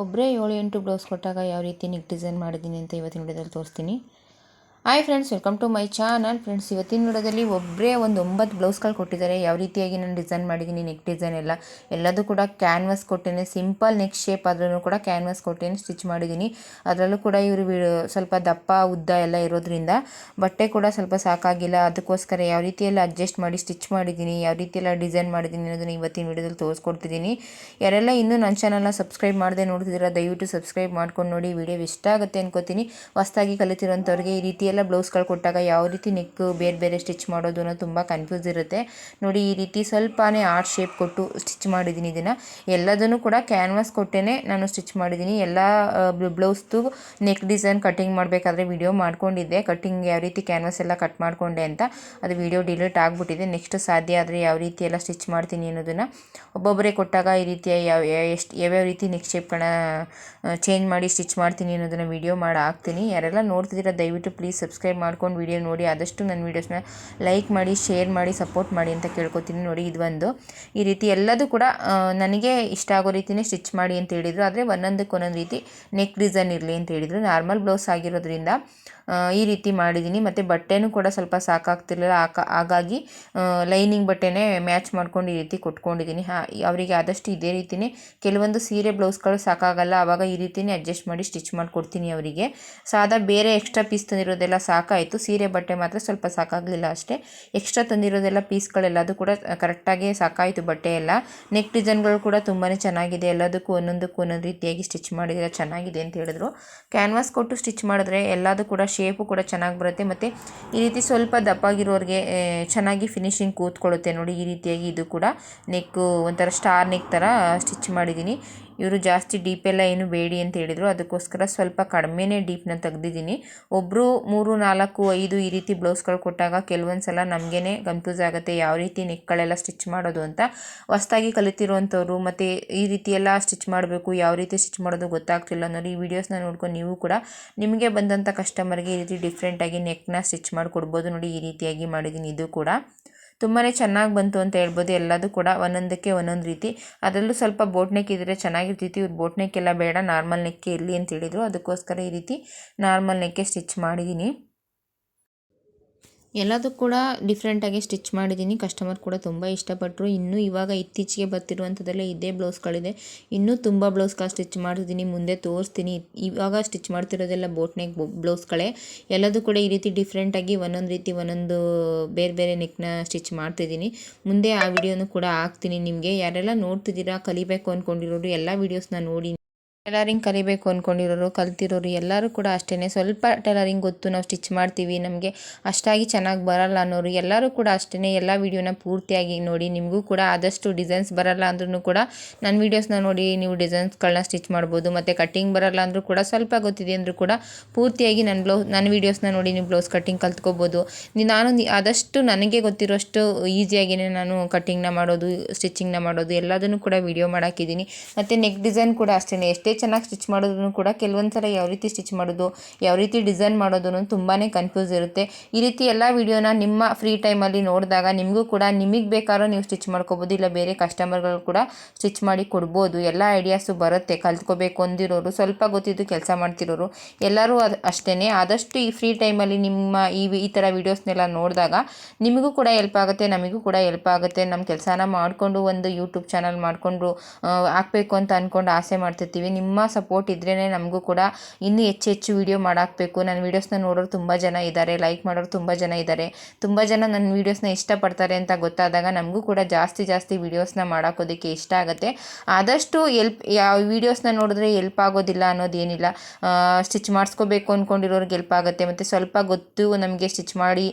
ಒಬ್ಬರೇ 7-8 ಬ್ಲೌಸ್ ಕೊಟ್ಟಾಗ ಯಾವ ರೀತಿ ನೆಕ್ ಡಿಸೈನ್ ಮಾಡಿದ್ದೀನಿ ಅಂತ ಇವತ್ತಿನ ವಿಡಿಯೋದಲ್ಲಿ ತೋರಿಸ್ತೀನಿ. Hi friends, welcome to my channel. Friends, ಇವತ್ತಿನ ವಿಡಿಯೋದಲ್ಲಿ ಒಬ್ಬರೇ ಒಂದು 9 ಬ್ಲೌಸ್ಗಳು ಕೊಟ್ಟಿದ್ದಾರೆ. ಯಾವ ರೀತಿಯಾಗಿ ನಾನು ಡಿಸೈನ್ ಮಾಡಿದ್ದೀನಿ, ನೆಕ್ ಡಿಸೈನ್ ಎಲ್ಲದೂ ಕೂಡ ಕ್ಯಾನ್ವಾಸ್ ಕೊಟ್ಟೇನೆ. ಸಿಂಪಲ್ ನೆಕ್ ಶೇಪ್ ಆದ್ರೂ ಕೂಡ ಕ್ಯಾನ್ವಾಸ್ ಕೊಟ್ಟೇನೆ ಸ್ಟಿಚ್ ಮಾಡಿದ್ದೀನಿ. ಅದರಲ್ಲೂ ಕೂಡ ಇವರು ಸ್ವಲ್ಪ ದಪ್ಪ ಉದ್ದ ಎಲ್ಲ ಇರೋದ್ರಿಂದ ಬಟ್ಟೆ ಕೂಡ ಸ್ವಲ್ಪ ಸಾಕಾಗಿಲ್ಲ. ಅದಕ್ಕೋಸ್ಕರ ಯಾವ ರೀತಿಯೆಲ್ಲ ಅಡ್ಜಸ್ಟ್ ಮಾಡಿ ಸ್ಟಿಚ್ ಮಾಡಿದ್ದೀನಿ, ಯಾವ ರೀತಿಯೆಲ್ಲ ಡಿಸೈನ್ ಮಾಡಿದ್ದೀನಿ ಅನ್ನೋದನ್ನು ಇವತ್ತಿನ ವಿಡಿಯೋದಲ್ಲಿ ತೋರಿಸ್ಕೊಡ್ತಿದ್ದೀನಿ. ಯಾರೆಲ್ಲ ಇನ್ನೂ ನನ್ನ ಚಾನಲ್ನ ಸಬ್ಸ್ಕ್ರೈಬ್ ಮಾಡದೆ ನೋಡ್ತಿದ್ದೀರಾ, ದಯವಿಟ್ಟು ಸಬ್ಸ್ಕ್ರೈಬ್ ಮಾಡ್ಕೊಂಡು ನೋಡಿ. ವಿಡಿಯೋ ಇಷ್ಟ ಆಗುತ್ತೆ ಅನ್ಕೋತೀನಿ. ಹೊಸದಾಗಿ ಕಲಿತಿರೋಂಥವ್ರಿಗೆ ಈ ರೀತಿ ಎಲ್ಲ ಬ್ಲೌಸ್ಗಳು ಕೊಟ್ಟಾಗ ಯಾವ ರೀತಿ ನೆಕ್ ಬೇರೆ ಬೇರೆ ಸ್ಟಿಚ್ ಮಾಡೋದು ಅನ್ನೋದು ತುಂಬ ಕನ್ಫ್ಯೂಸ್ ಇರುತ್ತೆ. ನೋಡಿ, ಈ ರೀತಿ ಸ್ವಲ್ಪನೇ ಆರ್ಟ್ ಶೇಪ್ ಕೊಟ್ಟು ಸ್ಟಿಚ್ ಮಾಡಿದ್ದೀನಿ. ಇದನ್ನು ಎಲ್ಲದನ್ನು ಕೂಡ ಕ್ಯಾನ್ವಾಸ್ ಕೊಟ್ಟೇ ನಾನು ಸ್ಟಿಚ್ ಮಾಡಿದ್ದೀನಿ. ಎಲ್ಲ ಬ್ಲೌಸ್ದು ನೆಕ್ ಡಿಸೈನ್ ಕಟಿಂಗ್ ಮಾಡಬೇಕಾದ್ರೆ ವಿಡಿಯೋ ಮಾಡ್ಕೊಂಡಿದ್ದೆ, ಕಟಿಂಗ್ ಯಾವ ರೀತಿ ಕ್ಯಾನ್ವಾಸ್ ಎಲ್ಲ ಕಟ್ ಮಾಡಿಕೊಂಡೆ ಅಂತ. ಅದು ವಿಡಿಯೋ ಡಿಲೀಟ್ ಆಗಿಬಿಟ್ಟಿದೆ. ನೆಕ್ಸ್ಟ್ ಸಾಧ್ಯ ಆದರೆ ಯಾವ ರೀತಿ ಎಲ್ಲ ಸ್ಟಿಚ್ ಮಾಡ್ತೀನಿ ಅನ್ನೋದನ್ನು ಒಬ್ಬೊಬ್ಬರೇ ಕೊಟ್ಟಾಗ ಈ ರೀತಿಯ ಯಾವ್ಯಾವ ರೀತಿ ನೆಕ್ ಶೇಪ್ಗಳನ್ನ ಚೇಂಜ್ ಮಾಡಿ ಸ್ಟಿಚ್ ಮಾಡ್ತೀನಿ ಅನ್ನೋದನ್ನು ವಿಡಿಯೋ ಮಾಡಿ ಹಾಕ್ತೀನಿ. ಯಾರೆಲ್ಲ ನೋಡ್ತಿದ್ದೀರಾ ದಯವಿಟ್ಟು ಪ್ಲೀಸ್ ಸಬ್ಸ್ಕ್ರೈಬ್ ಮಾಡ್ಕೊಂಡು ವಿಡಿಯೋ ನೋಡಿ. ಆದಷ್ಟು ನನ್ನ ವೀಡಿಯೋಸ್ನ ಲೈಕ್ ಮಾಡಿ, ಶೇರ್ ಮಾಡಿ, ಸಪೋರ್ಟ್ ಮಾಡಿ ಅಂತ ಕೇಳ್ಕೊತೀನಿ. ನೋಡಿ, ಇದು ಒಂದು ಈ ರೀತಿ ಎಲ್ಲದೂ ಕೂಡ ನನಗೆ ಇಷ್ಟ ಆಗೋ ರೀತಿಯೇ ಸ್ಟಿಚ್ ಮಾಡಿ ಅಂತ ಹೇಳಿದರು. ಆದರೆ ಒಂದೊಂದಕ್ಕೆ ಒಂದೊಂದು ರೀತಿ ನೆಕ್ ಡಿಸೈನ್ ಇರಲಿ ಅಂತ ಹೇಳಿದರು. ನಾರ್ಮಲ್ ಬ್ಲೌಸ್ ಆಗಿರೋದ್ರಿಂದ ಈ ರೀತಿ ಮಾಡಿದ್ದೀನಿ. ಮತ್ತು ಬಟ್ಟೆನೂ ಕೂಡ ಸ್ವಲ್ಪ ಸಾಕಾಗ್ತಿರ್ಲಿಲ್ಲ, ಹಾಗಾಗಿ ಲೈನಿಂಗ್ ಬಟ್ಟೆನೇ ಮ್ಯಾಚ್ ಮಾಡ್ಕೊಂಡು ಈ ರೀತಿ ಕೊಟ್ಕೊಂಡಿದ್ದೀನಿ. ಅವರಿಗೆ ಆದಷ್ಟು ಇದೇ ರೀತಿಯೇ, ಕೆಲವೊಂದು ಸೀರೆ ಬ್ಲೌಸ್ಗಳು ಸಾಕಾಗಲ್ಲ, ಆವಾಗ ಈ ರೀತಿಯೇ ಅಡ್ಜಸ್ಟ್ ಮಾಡಿ ಸ್ಟಿಚ್ ಮಾಡಿಕೊಡ್ತೀನಿ ಅವರಿಗೆ. ಸಾದಾ ಬೇರೆ ಎಕ್ಸ್ಟ್ರಾ ಪೀಸ್ ತಂದಿರೋದೆಲ್ಲ ಸಾಕಾಯಿತು, ಸೀರೆ ಬಟ್ಟೆ ಮಾತ್ರ ಸ್ವಲ್ಪ ಸಾಕಾಗಲಿಲ್ಲ ಅಷ್ಟೇ. ಎಕ್ಸ್ಟ್ರಾ ತಂದಿರೋದೆಲ್ಲ ಪೀಸ್ಗಳೆಲ್ಲದು ಕೂಡ ಕರೆಕ್ಟಾಗಿ ಸಾಕಾಯಿತು ಬಟ್ಟೆ ಎಲ್ಲ. ನೆಕ್ ಡಿಸೈನ್ಗಳು ಕೂಡ ತುಂಬಾ ಚೆನ್ನಾಗಿದೆ. ಎಲ್ಲದಕ್ಕೂ ಒಂದೊಂದು ರೀತಿಯಾಗಿ ಸ್ಟಿಚ್ ಮಾಡಿದರೆ ಚೆನ್ನಾಗಿದೆ ಅಂತ ಹೇಳಿದ್ರು. ಕ್ಯಾನ್ವಾಸ್ ಕೊಟ್ಟು ಸ್ಟಿಚ್ ಮಾಡಿದ್ರೆ ಎಲ್ಲದೂ ಕೂಡ ಶೇಪು ಕೂಡ ಚೆನ್ನಾಗಿ ಬರುತ್ತೆ. ಮತ್ತು ಈ ರೀತಿ ಸ್ವಲ್ಪ ದಪ್ಪಾಗಿರೋರಿಗೆ ಚೆನ್ನಾಗಿ ಫಿನಿಶಿಂಗ್ ಕೂತ್ಕೊಳ್ಳುತ್ತೆ. ನೋಡಿ, ಈ ರೀತಿಯಾಗಿ ಇದು ಕೂಡ ನೆಕ್ಕು ಒಂಥರ ಸ್ಟಾರ್ ನೆಕ್ ಥರ ಸ್ಟಿಚ್ ಮಾಡಿದ್ದೀನಿ. ಇವರು ಜಾಸ್ತಿ ಡೀಪೆಲ್ಲ ಏನು ಬೇಡಿ ಅಂತ ಹೇಳಿದರು, ಅದಕ್ಕೋಸ್ಕರ ಸ್ವಲ್ಪ ಕಡಿಮೆನೇ ಡೀಪ್ನ ತೆಗ್ದಿದ್ದೀನಿ. ಒಬ್ಬರು 3, 4, 5 ಈ ರೀತಿ ಬ್ಲೌಸ್ಗಳು ಕೊಟ್ಟಾಗ ಕೆಲವೊಂದು ಸಲ ನಮಗೇ ಕನ್ಫ್ಯೂಸ್ ಆಗುತ್ತೆ ಯಾವ ರೀತಿ ನೆಕ್ಗಳೆಲ್ಲ ಸ್ಟಿಚ್ ಮಾಡೋದು ಅಂತ. ಹೊಸ್ದಾಗಿ ಕಲಿತಿರುವಂಥವ್ರು ಮತ್ತು ಈ ರೀತಿಯೆಲ್ಲ ಸ್ಟಿಚ್ ಮಾಡಬೇಕು, ಯಾವ ರೀತಿ ಸ್ಟಿಚ್ ಮಾಡೋದು ಗೊತ್ತಾಗ್ತಿಲ್ಲ ಅನ್ನೋರು ಈ ವಿಡಿಯೋಸ್ನ ನೋಡ್ಕೊಂಡು ನೀವು ಕೂಡ ನಿಮಗೆ ಬಂದಂಥ ಕಸ್ಟಮರ್ಗೆ ಈ ರೀತಿ ಡಿಫ್ರೆಂಟಾಗಿ ನೆಕ್ನ ಸ್ಟಿಚ್ ಮಾಡಿಕೊಡ್ಬೋದು. ನೋಡಿ, ಈ ರೀತಿಯಾಗಿ ಮಾಡಿದ್ದೀನಿ. ಇದು ಕೂಡ ತುಂಬಾ ಚೆನ್ನಾಗಿ ಬಂತು ಅಂತ ಹೇಳ್ಬೋದು. ಎಲ್ಲದೂ ಕೂಡ ಒಂದೊಂದಕ್ಕೆ ಒಂದೊಂದು ರೀತಿ. ಅದರಲ್ಲೂ ಸ್ವಲ್ಪ ಬೋಟ್ ನೆಕ್ ಇದ್ದರೆ ಚೆನ್ನಾಗಿರ್ತಿತ್ತು. ಇವ್ರು ಬೋಟ್ ನೆಕ್ ಎಲ್ಲ ಬೇಡ, ನಾರ್ಮಲ್ ನೆಕ್ಕೆ ಇರಲಿ ಅಂತ ಹೇಳಿದರು. ಅದಕ್ಕೋಸ್ಕರ ಈ ರೀತಿ ನಾರ್ಮಲ್ ನೆಕ್ಕೆ ಸ್ಟಿಚ್ ಮಾಡಿದ್ದೀನಿ. ಎಲ್ಲದೂ ಕೂಡ ಡಿಫ್ರೆಂಟಾಗಿ ಸ್ಟಿಚ್ ಮಾಡಿದ್ದೀನಿ. ಕಸ್ಟಮರ್ ಕೂಡ ತುಂಬ ಇಷ್ಟಪಟ್ಟರು. ಇನ್ನೂ ಇವಾಗ ಇತ್ತೀಚೆಗೆ ಬರ್ತಿರುವಂಥದ್ದೆಲ್ಲ ಇದೇ ಬ್ಲೌಸ್ಗಳಿದೆ. ಇನ್ನೂ ತುಂಬ ಬ್ಲೌಸ್ಗಳು ಸ್ಟಿಚ್ ಮಾಡಿದ್ದೀನಿ, ಮುಂದೆ ತೋರಿಸ್ತೀನಿ. ಇವಾಗ ಸ್ಟಿಚ್ ಮಾಡ್ತಿರೋದೆಲ್ಲ ಬೋಟ್ ನೆಕ್ ಬ್ಲೌಸ್ಗಳೇ. ಎಲ್ಲದೂ ಕೂಡ ಈ ರೀತಿ ಡಿಫ್ರೆಂಟಾಗಿ ಒಂದೊಂದು ರೀತಿ ಒಂದೊಂದು ಬೇರೆ ಬೇರೆ ನೆಕ್ನ ಸ್ಟಿಚ್ ಮಾಡ್ತಿದ್ದೀನಿ. ಮುಂದೆ ಆ ವಿಡಿಯೋನು ಕೂಡ ಹಾಕ್ತೀನಿ ನಿಮಗೆ. ಯಾರೆಲ್ಲ ನೋಡ್ತಿದ್ದೀರಾ, ಕಲಿಬೇಕು ಅಂದ್ಕೊಂಡಿರೋರು ಎಲ್ಲ ವೀಡಿಯೋಸ್ನ ನೋಡಿ. ಟೈಲರಿಂಗ್ ಕಲಿಬೇಕು ಅಂದ್ಕೊಂಡಿರೋರು, ಕಲ್ತಿರೋರು ಎಲ್ಲರೂ ಕೂಡ ಅಷ್ಟೇ. ಸ್ವಲ್ಪ ಟೈಲರಿಂಗ್ ಗೊತ್ತು, ನಾವು ಸ್ಟಿಚ್ ಮಾಡ್ತೀವಿ, ನಮಗೆ ಅಷ್ಟಾಗಿ ಚೆನ್ನಾಗಿ ಬರಲ್ಲ ಅನ್ನೋರು ಎಲ್ಲರೂ ಕೂಡ ಅಷ್ಟೇ. ಎಲ್ಲ ವೀಡಿಯೋನ ಪೂರ್ತಿಯಾಗಿ ನೋಡಿ. ನಿಮಗೂ ಕೂಡ ಆದಷ್ಟು ಡಿಸೈನ್ಸ್ ಬರಲ್ಲ ಅಂದ್ರೂ ಕೂಡ ನನ್ನ ವೀಡಿಯೋಸ್ನ ನೋಡಿ ನೀವು ಡಿಸೈನ್ಸ್ಗಳನ್ನ ಸ್ಟಿಚ್ ಮಾಡ್ಬೋದು. ಮತ್ತು ಕಟ್ಟಿಂಗ್ ಬರಲ್ಲ ಅಂದರೂ ಕೂಡ ಸ್ವಲ್ಪ ಗೊತ್ತಿದೆ ಅಂದರೂ ಕೂಡ ಪೂರ್ತಿಯಾಗಿ ನನ್ನ ವೀಡಿಯೋಸ್ನ ನೋಡಿ ನೀವು ಬ್ಲೌಸ್ ಕಟ್ಟಿಂಗ್ ಕಲ್ತ್ಕೋಬೋದು. ನಾನು ಆದಷ್ಟು ನನಗೆ ಗೊತ್ತಿರೋಷ್ಟು ಈಸಿಯಾಗಿಯೇ ನಾನು ಕಟ್ಟಿಂಗ್ನ ಮಾಡೋದು, ಸ್ಟಿಚಿಂಗ್ನ ಮಾಡೋದು ಎಲ್ಲದನ್ನು ಕೂಡ ವೀಡಿಯೋ ಮಾಡಾಕಿದ್ದೀನಿ. ಮತ್ತು ನೆಕ್ ಡಿಸೈನ್ ಕೂಡ ಅಷ್ಟೇ. ಎಷ್ಟೇ ಚೆನ್ನಾಗಿ ಸ್ಟಿಚ್ ಮಾಡೋದ್ರೂ ಕೂಡ ಕೆಲವೊಂದು ಸಲ ಯಾವ ರೀತಿ ಸ್ಟಿಚ್ ಮಾಡೋದು, ಯಾವ ರೀತಿ ಡಿಸೈನ್ ಮಾಡೋದು ಅನ್ನೋದು ತುಂಬಾ ಕನ್ಫ್ಯೂಸ್ ಇರುತ್ತೆ. ಈ ರೀತಿ ಎಲ್ಲ ವಿಡಿಯೋನ ನಿಮ್ಮ ಫ್ರೀ ಟೈಮಲ್ಲಿ ನೋಡಿದಾಗ ನಿಮಗೂ ಕೂಡ ನಿಮಗೆ ಬೇಕಾದ್ರೂ ನೀವು ಸ್ಟಿಚ್ ಮಾಡ್ಕೋಬೋದು, ಇಲ್ಲ ಬೇರೆ ಕಸ್ಟಮರ್ಗಳು ಕೂಡ ಸ್ಟಿಚ್ ಮಾಡಿ ಕೊಡ್ಬೋದು. ಎಲ್ಲ ಐಡಿಯಾಸು ಬರುತ್ತೆ. ಕಲ್ತ್ಕೋಬೇಕು ಅಂದಿರೋರು, ಸ್ವಲ್ಪ ಗೊತ್ತಿದ್ದು ಕೆಲಸ ಮಾಡ್ತಿರೋರು ಎಲ್ಲರೂ ಅಷ್ಟೇ. ಆದಷ್ಟು ಈ ಫ್ರೀ ಟೈಮಲ್ಲಿ ನಿಮ್ಮ ಈ ಥರ ವೀಡಿಯೋಸ್ನೆಲ್ಲ ನೋಡಿದಾಗ ನಿಮಗೂ ಕೂಡ ಹೆಲ್ಪ್ ಆಗುತ್ತೆ, ನಮಗೂ ಕೂಡ ಹೆಲ್ಪ್ ಆಗುತ್ತೆ. ನಮ್ಮ ಕೆಲಸನ ಮಾಡಿಕೊಂಡು ಒಂದು ಯೂಟ್ಯೂಬ್ ಚಾನಲ್ ಮಾಡಿಕೊಂಡು ಹಾಕಬೇಕು ಅಂತ ಅಂದ್ಕೊಂಡು ಆಸೆ ಮಾಡ್ತಿರ್ತೀವಿ. ನಿಮ್ಮ ಸಪೋರ್ಟ್ ಇದ್ರೇ ನಮಗೂ ಕೂಡ ಇನ್ನೂ ಹೆಚ್ಚು ವೀಡಿಯೋ ಮಾಡಾಕಬೇಕು. ನನ್ನ ವೀಡಿಯೋಸ್ನ ನೋಡೋರು ತುಂಬ ಜನ ಇದ್ದಾರೆ, ಲೈಕ್ ಮಾಡೋರು ತುಂಬ ಜನ ಇದ್ದಾರೆ. ತುಂಬ ಜನ ನನ್ನ ವೀಡಿಯೋಸ್ನ ಇಷ್ಟಪಡ್ತಾರೆ ಅಂತ ಗೊತ್ತಾದಾಗ ನಮಗೂ ಕೂಡ ಜಾಸ್ತಿ ವೀಡಿಯೋಸ್ನ ಮಾಡೋಕ್ಕೋದಕ್ಕೆ ಇಷ್ಟ ಆಗುತ್ತೆ. ಆದಷ್ಟು ಯಾವ ವೀಡಿಯೋಸ್ನ ನೋಡಿದ್ರೆ ಹೆಲ್ಪ್ ಆಗೋದಿಲ್ಲ ಅನ್ನೋದೇನಿಲ್ಲ. ಸ್ಟಿಚ್ ಮಾಡಿಸ್ಕೋಬೇಕು ಅಂದ್ಕೊಂಡಿರೋರಿಗೆ ಹೆಲ್ಪ್ ಆಗುತ್ತೆ. ಮತ್ತು ಸ್ವಲ್ಪ ಗೊತ್ತು ನಮಗೆ ಸ್ಟಿಚ್ ಮಾಡಿ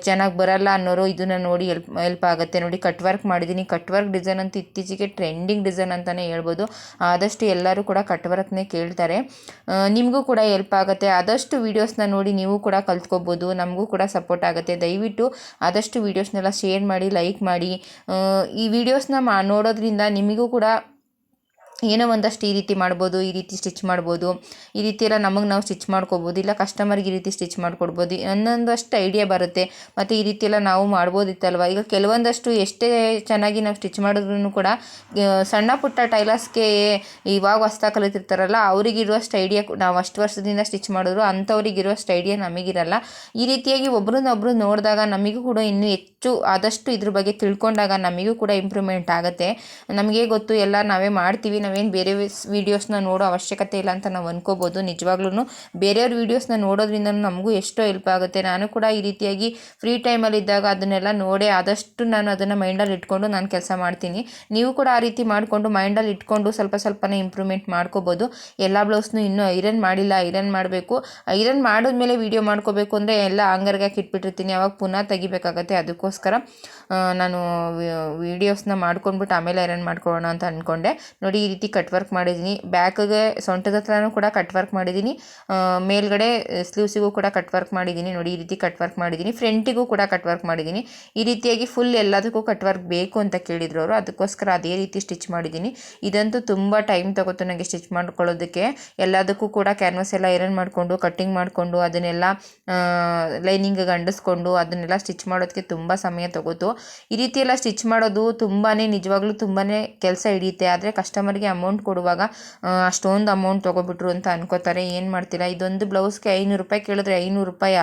ಚೆನ್ನಾಗಿ ಬರಲ್ಲ ಅನ್ನೋರು ಇದನ್ನು ನೋಡಿ ಹೆಲ್ಪ್ ಆಗುತ್ತೆ. ನೋಡಿ, ಕಟ್ ವರ್ಕ್ ಮಾಡಿದ್ದೀನಿ. ಕಟ್ ವರ್ಕ್ ಡಿಸೈನ್ ಅಂತೂ ಇತ್ತೀಚೆಗೆ ಟ್ರೆಂಡಿಂಗ್ ಡಿಸೈನ್ ಅಂತಲೇ ಹೇಳ್ಬೋದು. ಆದಷ್ಟು ಎಲ್ಲರೂ ಕೂಡ ಕಟ್ ವರ್ಕ್ನೇ ಕೇಳ್ತಾರೆ. ನಿಮಗೂ ಕೂಡ ಹೆಲ್ಪ್ ಆಗುತ್ತೆ. ಆದಷ್ಟು ವೀಡಿಯೋಸ್ನ ನೋಡಿ ನೀವು ಕೂಡ ಕಲ್ತ್ಕೋಬೋದು, ನಮಗೂ ಕೂಡ ಸಪೋರ್ಟ್ ಆಗುತ್ತೆ. ದಯವಿಟ್ಟು ಆದಷ್ಟು ವೀಡಿಯೋಸ್ನೆಲ್ಲ ಶೇರ್ ಮಾಡಿ, ಲೈಕ್ ಮಾಡಿ. ಈ ವಿಡಿಯೋಸ್ನ ನೋಡೋದ್ರಿಂದ ನಿಮಗೂ ಕೂಡ ಏನೋ ಒಂದಷ್ಟು ಈ ರೀತಿ ಮಾಡ್ಬೋದು, ಈ ರೀತಿ ಸ್ಟಿಚ್ ಮಾಡ್ಬೋದು, ಈ ರೀತಿ ಎಲ್ಲ ನಮಗೆ ನಾವು ಸ್ಟಿಚ್ ಮಾಡ್ಕೋಬೋದು, ಇಲ್ಲ ಕಸ್ಟಮರ್ಗೆ ಈ ರೀತಿ ಸ್ಟಿಚ್ ಮಾಡ್ಕೊಡ್ಬೋದು ಅನ್ನೊಂದಷ್ಟು ಐಡಿಯಾ ಬರುತ್ತೆ. ಮತ್ತು ಈ ರೀತಿ ಎಲ್ಲ ನಾವು ಮಾಡ್ಬೋದಿತ್ತಲ್ವ. ಈಗ ಕೆಲವೊಂದಷ್ಟು ಎಷ್ಟೇ ಚೆನ್ನಾಗಿ ನಾವು ಸ್ಟಿಚ್ ಮಾಡಿದ್ರೂ ಕೂಡ ಸಣ್ಣ ಪುಟ್ಟ ಟೈಲರ್ಸ್ಗೆ ಇವಾಗ ಹೊಸ್ದಾಗಿ ಕಲಿತಿರ್ತಾರಲ್ಲ ಅವರಿಗಿರುವಷ್ಟು ಐಡಿಯಾ ನಾವು ಅಷ್ಟು ವರ್ಷದಿಂದ ಸ್ಟಿಚ್ ಮಾಡಿದ್ರು ಅಂಥವ್ರಿಗಿರುವಷ್ಟು ಐಡಿಯಾ ನಮಗಿರಲ್ಲ. ಈ ರೀತಿಯಾಗಿ ಒಬ್ರನ್ನೊಬ್ರು ನೋಡಿದಾಗ ನಮಗೂ ಕೂಡ ಇನ್ನೂ ಹೆಚ್ಚು ಆದಷ್ಟು ಇದ್ರ ಬಗ್ಗೆ ತಿಳ್ಕೊಂಡಾಗ ನಮಗೂ ಕೂಡ ಇಂಪ್ರೂವ್ಮೆಂಟ್ ಆಗುತ್ತೆ. ನಮಗೆ ಗೊತ್ತು ಎಲ್ಲ ನಾವೇ ಮಾಡ್ತೀವಿ, ನಾವೇನು ಬೇರೆ ವೀಡಿಯೋಸ್ನ ನೋಡೋ ಅವಶ್ಯಕತೆ ಇಲ್ಲ ಅಂತ ನಾವು ಅಂದ್ಕೋಬೋದು. ನಿಜವಾಗ್ಲೂ ಬೇರೆಯವ್ರ ವೀಡಿಯೋಸ್ನ ನೋಡೋದ್ರಿಂದ ನಮಗೂ ಎಷ್ಟೋ ಹೆಲ್ಪ್ ಆಗುತ್ತೆ. ನಾನು ಕೂಡ ಈ ರೀತಿಯಾಗಿ ಫ್ರೀ ಟೈಮಲ್ಲಿದ್ದಾಗ ಅದನ್ನೆಲ್ಲ ನೋಡಿ ಆದಷ್ಟು ನಾನು ಅದನ್ನು ಮೈಂಡಲ್ಲಿ ಇಟ್ಕೊಂಡು ನಾನು ಕೆಲಸ ಮಾಡ್ತೀನಿ. ನೀವು ಕೂಡ ಆ ರೀತಿ ಮಾಡಿಕೊಂಡು ಮೈಂಡಲ್ಲಿ ಇಟ್ಕೊಂಡು ಸ್ವಲ್ಪ ಸ್ವಲ್ಪನೇ ಇಂಪ್ರೂವ್ಮೆಂಟ್ ಮಾಡ್ಕೋಬೋದು. ಎಲ್ಲ ಬ್ಲೌಸ್ನು ಇನ್ನೂ ಐರನ್ ಮಾಡಿಲ್ಲ, ಐರನ್ ಮಾಡಬೇಕು. ಐರನ್ ಮಾಡಿದ್ಮೇಲೆ ವೀಡಿಯೋ ಮಾಡ್ಕೋಬೇಕು ಅಂದರೆ ಎಲ್ಲ ಹಂಗರ್ಗೆ ಇಟ್ಬಿಟ್ಟಿರ್ತೀನಿ, ಅವಾಗ ಪುನಃ ತೆಗಿಬೇಕಾಗತ್ತೆ. ಅದಕ್ಕೋಸ್ಕರ ನಾನು ವೀಡಿಯೋಸ್ನ ಮಾಡ್ಕೊಂಡ್ಬಿಟ್ಟು ಆಮೇಲೆ ಐರನ್ ಮಾಡ್ಕೊಳ್ಳೋಣ ಅಂತ ಅಂದ್ಕೊಂಡೆ. ನೋಡಿ ಈ ರೀತಿ ಕಟ್ ವರ್ಕ್ ಮಾಡಿದ್ದೀನಿ. ಬ್ಯಾಕ್ಗೆ ಸೊಂಟದ ಹತ್ರನೂ ಕೂಡ ಕಟ್ ವರ್ಕ್ ಮಾಡಿದ್ದೀನಿ, ಮೇಲ್ಗಡೆ ಸ್ಲೀವ್ಸಿಗೂ ಕೂಡ ಕಟ್ ವರ್ಕ್ ಮಾಡಿದ್ದೀನಿ. ನೋಡಿ ಈ ರೀತಿ ಕಟ್ ವರ್ಕ್ ಮಾಡಿದ್ದೀನಿ, ಫ್ರಂಟಿಗೂ ಕೂಡ ಕಟ್ ವರ್ಕ್ ಮಾಡಿದ್ದೀನಿ. ಈ ರೀತಿಯಾಗಿ ಫುಲ್ ಎಲ್ಲದಕ್ಕೂ ಕಟ್ ವರ್ಕ್ ಬೇಕು ಅಂತ ಕೇಳಿದ್ರು ಅವರು, ಅದಕ್ಕೋಸ್ಕರ ಅದೇ ರೀತಿ ಸ್ಟಿಚ್ ಮಾಡಿದ್ದೀನಿ. ಇದಂತೂ ತುಂಬ ಟೈಮ್ ತಗೋತು ನನಗೆ ಸ್ಟಿಚ್ ಮಾಡ್ಕೊಳ್ಳೋದಕ್ಕೆ. ಎಲ್ಲದಕ್ಕೂ ಕೂಡ ಕ್ಯಾನ್ವಾಸ್ ಎಲ್ಲ ಐರನ್ ಮಾಡಿಕೊಂಡು ಕಟ್ಟಿಂಗ್ ಮಾಡಿಕೊಂಡು ಅದನ್ನೆಲ್ಲ ಲೈನಿಂಗಿಗೆ ಅಂಟಿಸ್ಕೊಂಡು ಅದನ್ನೆಲ್ಲ ಸ್ಟಿಚ್ ಮಾಡೋದಕ್ಕೆ ತುಂಬ ಸಮಯ ತಗೋತು. ಈ ರೀತಿ ಎಲ್ಲ ಸ್ಟಿಚ್ ಮಾಡೋದು ತುಂಬಾ ನಿಜವಾಗ್ಲೂ ತುಂಬಾ ಕೆಲಸ ಹಿಡಿಯುತ್ತೆ. ಆದರೆ ಕಸ್ಟಮರ್ಗೆ ಅಮೌಂಟ್ ಕೊಡುವಾಗ ಅಷ್ಟೊಂದು ಅಮೌಂಟ್ ತೊಗೊಬಿಟ್ರು ಅಂತ ಅನ್ಕೋತಾರೆ. ಏನು ಮಾಡ್ತೀರಾ, ಇದೊಂದು ಬ್ಲೌಸ್ಗೆ 500 ರೂಪಾಯಿ ಕೇಳಿದ್ರೆ 500 ರೂಪಾಯಿ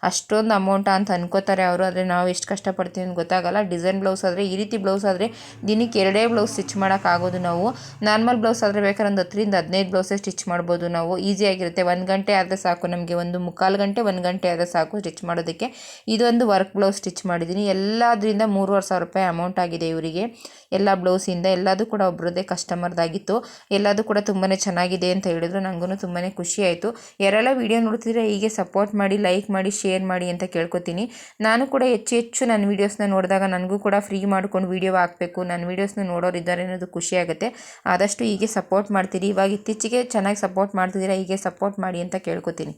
ಅಷ್ಟೊಂದು ಅಮೌಂಟಾ ಅಂತ ಅನ್ಕೋತಾರೆ ಅವರು. ಆದರೆ ನಾವು ಎಷ್ಟು ಕಷ್ಟಪಡ್ತೀವಿ ಅಂತ ಗೊತ್ತಾಗಲ್ಲ. ಡಿಸೈನ್ ಬ್ಲೌಸ್ ಆದರೆ, ಈ ರೀತಿ ಬ್ಲೌಸ್ ಆದರೆ ದಿನಕ್ಕೆ 2 ಬ್ಲೌಸ್ ಸ್ಟಿಚ್ ಮಾಡೋಕ್ಕಾಗೋದು ನಾವು. ನಾರ್ಮಲ್ ಬ್ಲೌಸ್ ಆದರೆ ಬೇಕಾದ್ರೆ ಒಂದು 10 ರಿಂದ 15 ಬ್ಲೌಸೇ ಸ್ಟಿಚ್ ಮಾಡ್ಬೋದು ನಾವು. ಈಸಿಯಾಗಿರುತ್ತೆ. 1 ಗಂಟೆ ಆದರೆ ಸಾಕು ನಮಗೆ, 1 ಮುಕ್ಕಾಲು ಗಂಟೆ 1 ಗಂಟೆ ಆದರೆ ಸಾಕು ಸ್ಟಿಚ್ ಮಾಡೋದಕ್ಕೆ. ಇದೊಂದು ವರ್ಕ್ ಬ್ಲೌಸ್ ಸ್ಟಿಚ್ ಮಾಡಿದ್ದೀನಿ. ಎಲ್ಲದರಿಂದ 3,500 ರೂಪಾಯಿ ಅಮೌಂಟ್ ಆಗಿದೆ ಇವರಿಗೆ. ಎಲ್ಲ ಬ್ಲೌಸಿಂದ ಎಲ್ಲದೂ ಕೂಡ ಒಬ್ಬರದ್ದೇ ಕಸ್ಟಮರ್ದಾಗಿತ್ತು. ಎಲ್ಲದೂ ಕೂಡ ತುಂಬಾ ಚೆನ್ನಾಗಿದೆ ಅಂತ ಹೇಳಿದ್ರು. ನನಗೂ ತುಂಬಾ ಖುಷಿ ಆಯಿತು. ಯಾರೆಲ್ಲ ವೀಡಿಯೋ ನೋಡ್ತಿದ್ರೆ ಹೀಗೆ ಸಪೋರ್ಟ್ ಮಾಡಿ, ಲೈಕ್ ಮಾಡಿ, ಶೇರ್ ಮಾಡಿ ಅಂತ ಕೇಳ್ಕೊತೀನಿ. ನಾನು ಕೂಡ ಹೆಚ್ಚು ನನ್ನ ವೀಡಿಯೋಸ್ನ ನೋಡಿದಾಗ ನನಗೂ ಕೂಡ ಫ್ರೀ ಮಾಡ್ಕೊಂಡು ವೀಡಿಯೋ ಹಾಕಬೇಕು, ನನ್ನ ವೀಡಿಯೋಸ್ನ ನೋಡೋರಿದ್ದಾರೆ ಅನ್ನೋದು ಖುಷಿಯಾಗುತ್ತೆ. ಆದಷ್ಟು ಹೀಗೆ ಸಪೋರ್ಟ್ ಮಾಡ್ತೀರಿ. ಇವಾಗ ಇತ್ತೀಚೆಗೆ ಚೆನ್ನಾಗಿ ಸಪೋರ್ಟ್ ಮಾಡ್ತಿದ್ದೀರಾ, ಹೀಗೆ ಸಪೋರ್ಟ್ ಮಾಡಿ ಅಂತ ಕೇಳ್ಕೊತೀನಿ.